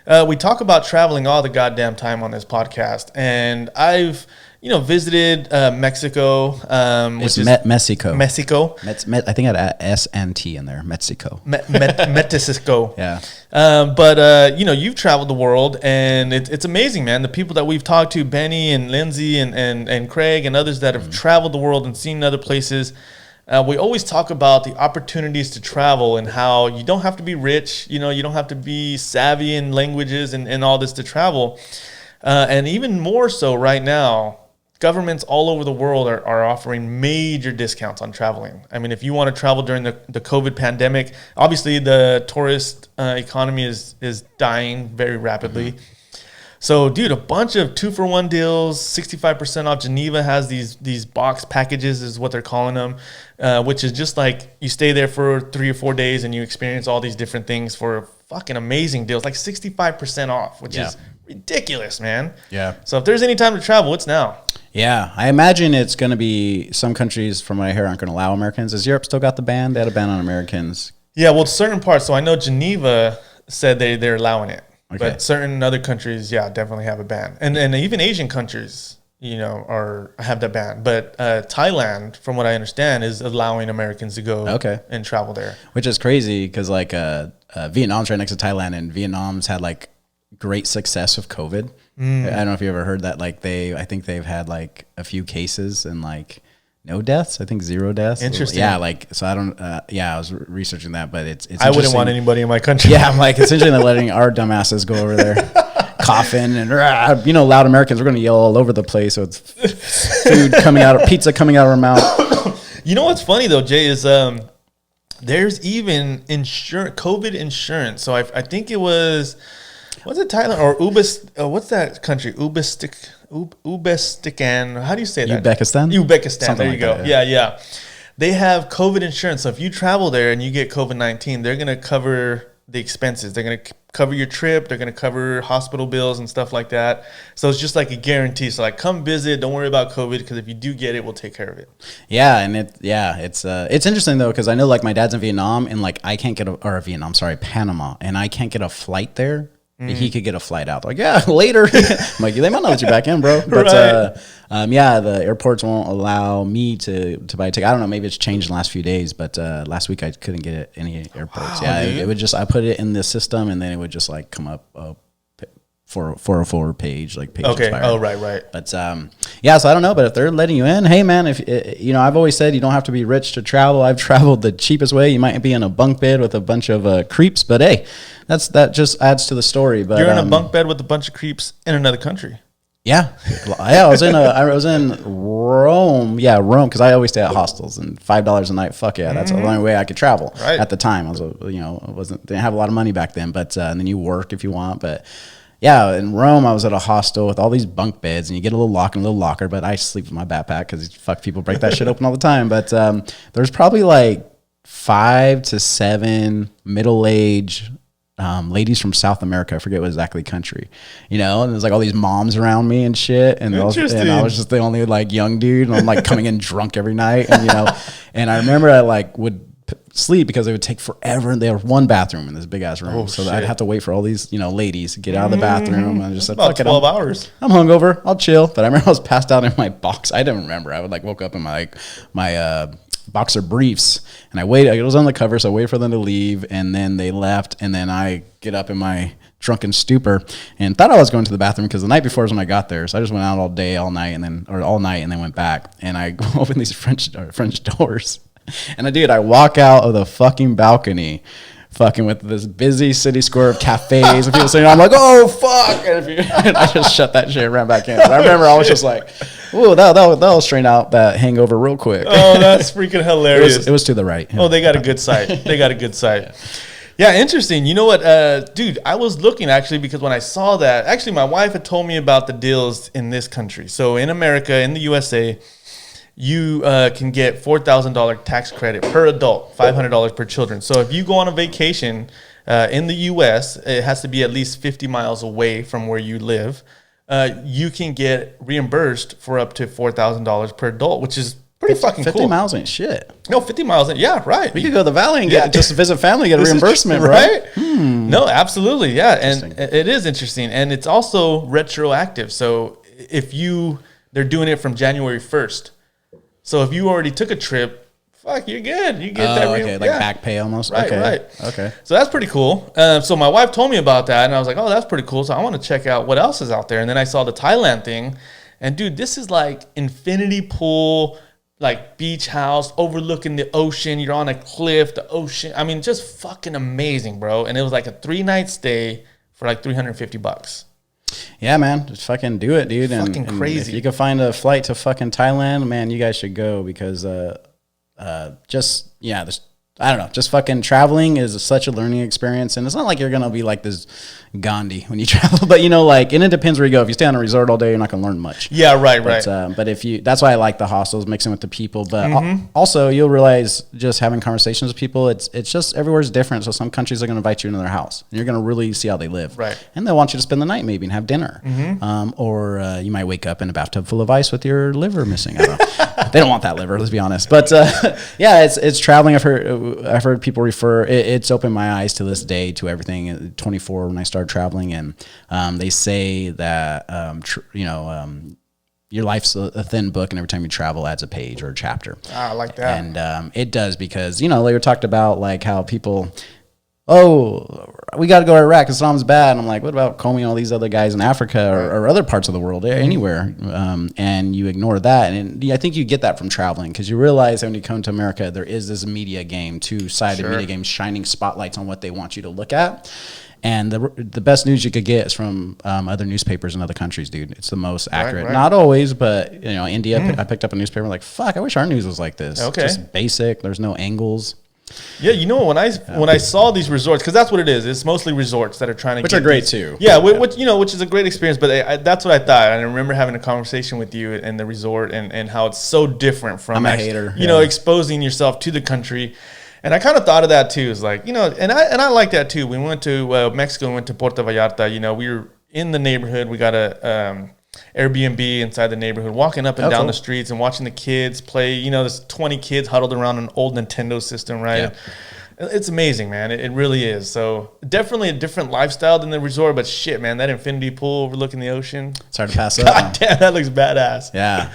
We talk about traveling all the goddamn time on this podcast, and I've visited Mexico, It's which is Mexico. Mexico. I think I had S and T in there. Mexico. Mexico. Yeah. But you've traveled the world, and it's amazing, man. The people that we've talked to, Benny and Lindsay and Craig and others that have traveled the world and seen other places. We always talk about the opportunities to travel and how you don't have to be rich. You don't have to be savvy in languages and all this to travel. And even more so right now, governments all over the world are offering major discounts on traveling. I mean, if you want to travel during the COVID pandemic, obviously the tourist economy is dying very rapidly. Mm-hmm. So, dude, a bunch of 2-for-1 deals, 65% off. Geneva has these box packages is what they're calling them, which is just like you stay there for 3 or 4 days and you experience all these different things for fucking amazing deals, like 65% off, which is ridiculous, man. Yeah. So if there's any time to travel, it's now. Yeah, I imagine it's going to be some countries, from what I hear, aren't going to allow Americans. Has Europe still got the ban? They had a ban on Americans. Yeah, well, certain parts. So I know Geneva said they're allowing it. Okay. But certain other countries, definitely have a ban. And even Asian countries, have that ban. But Thailand, from what I understand, is allowing Americans to go and travel there. Which is crazy because, Vietnam's right next to Thailand, and Vietnam's had, great success with COVID. I don't know if you ever heard that. I think they've had a few cases and no deaths. I think 0 deaths. Interesting. Yeah, so I don't. I was researching that, but it's. I wouldn't want anybody in my country. Yeah, I'm essentially they're letting our dumbasses go over there, coughing and loud Americans. We're going to yell all over the place. So it's food coming out, pizza coming out of our mouth. You know what's funny though, Jay, is there's even COVID insurance. So I think it was. Was it Thailand or what's that country? Uzbekistan. How do you say that? Uzbekistan. Something there you go. That, yeah. They have COVID insurance. So if you travel there and you get COVID-19, they're going to cover the expenses. They're going to cover your trip. They're going to cover hospital bills and stuff like that. So it's just like a guarantee. So come visit. Don't worry about COVID because if you do get it, we'll take care of it. Yeah, and it's interesting though because I know my dad's in Vietnam and I can't get Panama, and I can't get a flight there. He could get a flight out. Later. I'm they might not let you back in, bro. But the airports won't allow me to buy a ticket. I don't know. Maybe it's changed in the last few days, but last week I couldn't get it any airports. Wow, it would just I put it in the system and then it would just come up for a forward page page okay expired. Oh right. But so I don't know, but if they're letting you in, hey man, if I've always said you don't have to be rich to travel. I've traveled the cheapest way. You might be in a bunk bed with a bunch of creeps, but hey, that just adds to the story. But you're in a bunk bed with a bunch of creeps in another country. Yeah. I was in Rome. Yeah, Rome, because I always stay at hostels and $5 a night. Fuck yeah, that's the only way I could travel at the time. I was didn't have a lot of money back then, but and then you work if you want, but. Yeah, in Rome, I was at a hostel with all these bunk beds, and you get a little lock and a little locker, but I sleep with my backpack because people break that shit open all the time. But there's probably 5 to 7 middle-aged ladies from South America. I forget what exactly country, and there's all these moms around me and shit, and I was just the only young dude, and I'm coming in drunk every night, and and I remember I would sleep because it would take forever, and they have one bathroom in this big ass room, so I'd have to wait for all these ladies to get out of the bathroom, and I just said, about 12 hours. I'm hungover, I'll chill. But I remember I was passed out in my box. I didn't remember. I would woke up in my boxer briefs, and I waited. It was on the cover, so I waited for them to leave, and then they left, and then I get up in my drunken stupor and thought I was going to the bathroom because the night before was when I got there, so I just went out all night, and then went back, and I opened these French doors. And I walk out of the fucking balcony, with this busy city square of cafes and people saying, I'm oh fuck, and I just shut that shit and ran back in. But I remember I was just ooh, that'll strain out that hangover real quick. Oh, that's freaking hilarious. It was to the right. Oh, they got a good site. Yeah, interesting. You know what, dude, I was looking actually because when I saw that, actually my wife had told me about the deals in this country. So in America, in the USA, you can get $4,000 tax credit per adult, $500 per children. So if you go on a vacation in the U.S., it has to be at least 50 miles away from where you live. You can get reimbursed for up to $4,000 per adult, which is Pretty fucking 50 cool. miles ain't shit. No, 50 miles. Yeah, right. We could go to the valley and get just visit family, get a reimbursement, bro. Right? No, absolutely. Yeah. And it is interesting. And it's also retroactive. So they're doing it from January 1st. So if you already took a trip, fuck, you're good. You get that. Okay, like back pay almost. Right, right. Okay. So that's pretty cool. So my wife told me about that, and I was like, oh, that's pretty cool. So I want to check out what else is out there. And then I saw the Thailand thing, and dude, this is like infinity pool, like beach house overlooking the ocean. You're on a cliff, the ocean. I mean, just fucking amazing, bro. And it was like a 3-night stay for like $350. Yeah, man, just fucking do it, dude. Fucking crazy. If you can find a flight to fucking Thailand, man, you guys should go because I don't know, just fucking traveling is such a learning experience. And it's not like you're going to be like this Gandhi when you travel, but and it depends where you go. If you stay on a resort all day, you're not going to learn much. Yeah, right. But that's why I like the hostels, mixing with the people. But also you'll realize just having conversations with people, it's just everywhere's different. So some countries are going to invite you into their house and you're going to really see how they live. Right. And they'll want you to spend the night maybe and have dinner. Or you might wake up in a bathtub full of ice with your liver missing. I don't know. They don't want that liver, let's be honest. But it's traveling. I've heard people refer. It's opened my eyes to this day to everything. At 24 when I started traveling, and they say that your life's a thin book, and every time you travel adds a page or a chapter. I like that. And it does because they were talked about like how people. Oh, we got to go to Iraq. Islam's bad. And I'm like, what about Comey and all these other guys in Africa or other parts of the world, anywhere? And you ignore that. And I think you get that from traveling because you realize when you come to America, there is this media game, two-sided media game, shining spotlights on what they want you to look at. And the best news you could get is from other newspapers in other countries, dude. It's the most accurate. Right. Not always, but, India, I picked up a newspaper like, fuck, I wish our news was like this. Okay. Just basic. There's no angles. Yeah, when I saw these resorts, because that's what it is. It's mostly resorts that are trying to which are great too. Yeah, which is a great experience. But that's what I thought. I remember having a conversation with you in the resort and how it's so different from. I'm a hater. Exposing yourself to the country. And I kind of thought of that too. It's like, and I like that too. We went to Mexico and went to Puerto Vallarta. We were in the neighborhood. We got a Airbnb inside the neighborhood, walking up and down the streets and watching the kids play. There's 20 kids huddled around an old Nintendo system, right? Yeah. It's amazing, man. It really is. So definitely a different lifestyle than the resort, but shit, man, that infinity pool overlooking the ocean. It's hard to pass up. God damn, that looks badass. Yeah.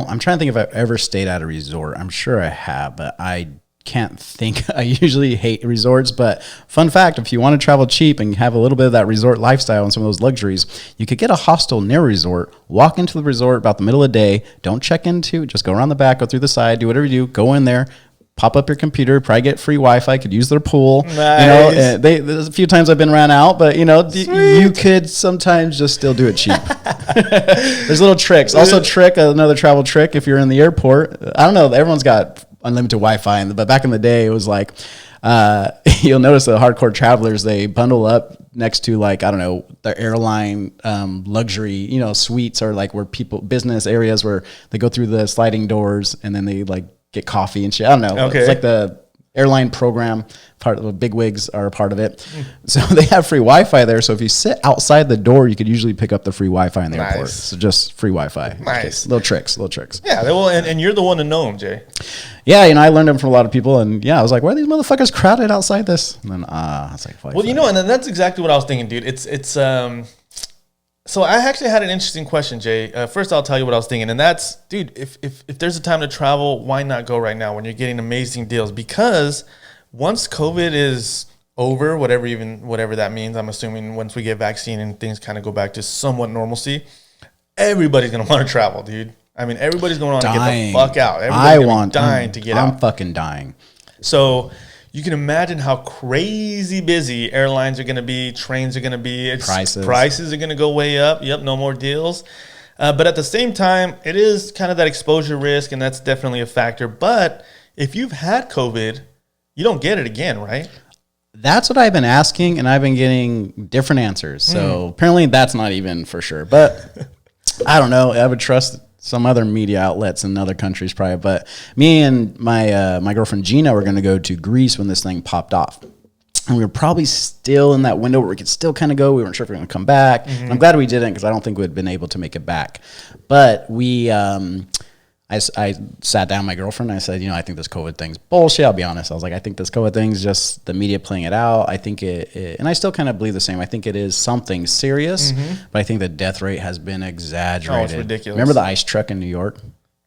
I'm trying to think if I've ever stayed at a resort. I'm sure I have, but I can't think. I usually hate resorts, but fun fact, if you want to travel cheap and have a little bit of that resort lifestyle and some of those luxuries, you could get a hostel near a resort, walk into the resort about the middle of the day, don't check into, just go around the back, go through the side, do whatever you do, go in there, pop up your computer, probably get free Wi-Fi, could use their pool. Nice. There's a few times I've been ran out, but you could sometimes just still do it cheap. There's little tricks. Also another travel trick if you're in the airport. I don't know, everyone's got unlimited Wi-Fi, but back in the day, it was like, you'll notice the hardcore travelers, they bundle up next to like, I don't know, the airline luxury, suites or like where business areas where they go through the sliding doors and then they like get coffee and shit. I don't know. Okay. It's like the airline program, part of the bigwigs are a part of it. So they have free Wi-Fi there. So if you sit outside the door, you could usually pick up the free Wi-Fi in the airport. So just freeWi-Fi. Nice. Little tricks. Yeah. And you're the one to know them, Jay. Yeah. I learned them from a lot of people. And I was like, why are these motherfuckers crowded outside this? And then I was like, Wi-Fi. Well, and then that's exactly what I was thinking, dude. It's so I actually had an interesting question, Jay. First, I'll tell you what I was thinking, and that's, dude, if there's a time to travel, why not go right now when you're getting amazing deals? Because once COVID is over, whatever that means, I'm assuming once we get vaccine and things kind of go back to somewhat normalcy, everybody's gonna want to travel, dude. I mean, everybody's gonna want to get the fuck out. Everybody's dying to get out. I'm fucking dying. So you can imagine how crazy busy airlines are going to be, trains are going to be, prices are going to go way up. Yep, no more deals. But at the same time, it is kind of that exposure risk, and that's definitely a factor. But if you've had COVID, you don't get it again, right? That's what I've been asking, and I've been getting different answers. So apparently that's not even for sure. But I don't know. I would trust some other media outlets in other countries probably, but me and my girlfriend Gina were going to go to Greece when this thing popped off, and we were probably still in that window where we could still kind of go. We weren't sure if we were going to come back. I'm glad we didn't, because I don't think we'd been able to make it back. But we I sat down with my girlfriend and I said, I think this COVID thing's bullshit. I'll be honest. I was like, I think this COVID thing's just the media playing it out. I think and I still kind of believe the same. I think it is something serious, but I think the death rate has been exaggerated. Oh, it's ridiculous. Remember the ice truck in New York?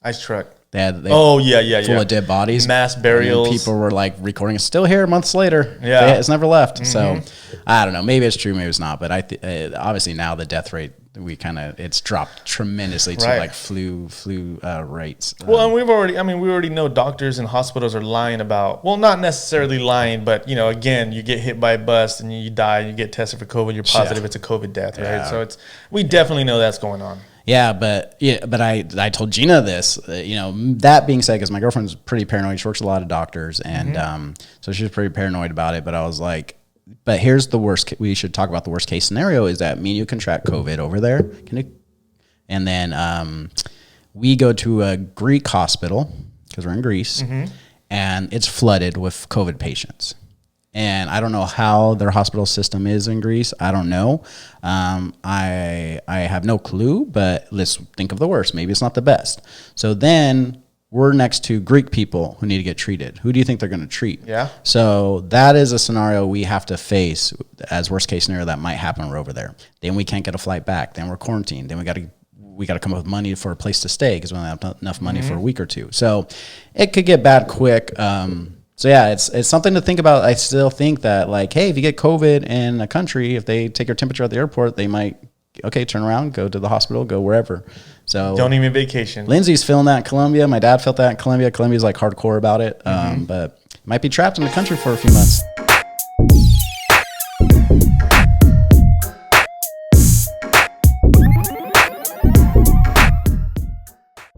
Ice truck. They had full of dead bodies, mass burials. And people were like recording. It's still here months later. Yeah, it's never left. So I don't know. Maybe it's true. Maybe it's not. But obviously now the death rate it's dropped tremendously to like flu rates. Well, and we already know doctors and hospitals are lying about. Well, not necessarily lying, but again, you get hit by a bus and you die. You get tested for COVID. You're positive. It's a COVID death, right? So we definitely know that's going on. Yeah, but I told Gina this, that being said, because my girlfriend's pretty paranoid. She works with a lot of doctors, and so she's pretty paranoid about it. But I was like, but here's the worst. We should talk about the worst case scenario is that me and you contract COVID over there. And then we go to a Greek hospital because we're in Greece, and it's flooded with COVID patients. And I don't know how their hospital system is in Greece. I don't know. I have no clue, but let's think of the worst. Maybe it's not the best. So then we're next to Greek people who need to get treated. Who do you think they're going to treat? Yeah. So that is a scenario we have to face as worst case scenario that might happen when we're over there. Then we can't get a flight back. Then we're quarantined. Then we got to come up with money for a place to stay because we don't have enough money for a week or two. So it could get bad quick. So yeah, it's something to think about. I still think that like, hey, if you get COVID in a country, if they take your temperature at the airport, they might, turn around, go to the hospital, go wherever. So don't even vacation. Lindsay's feeling that in Colombia. My dad felt that in Colombia. Colombia's like hardcore about it, but might be trapped in the country for a few months.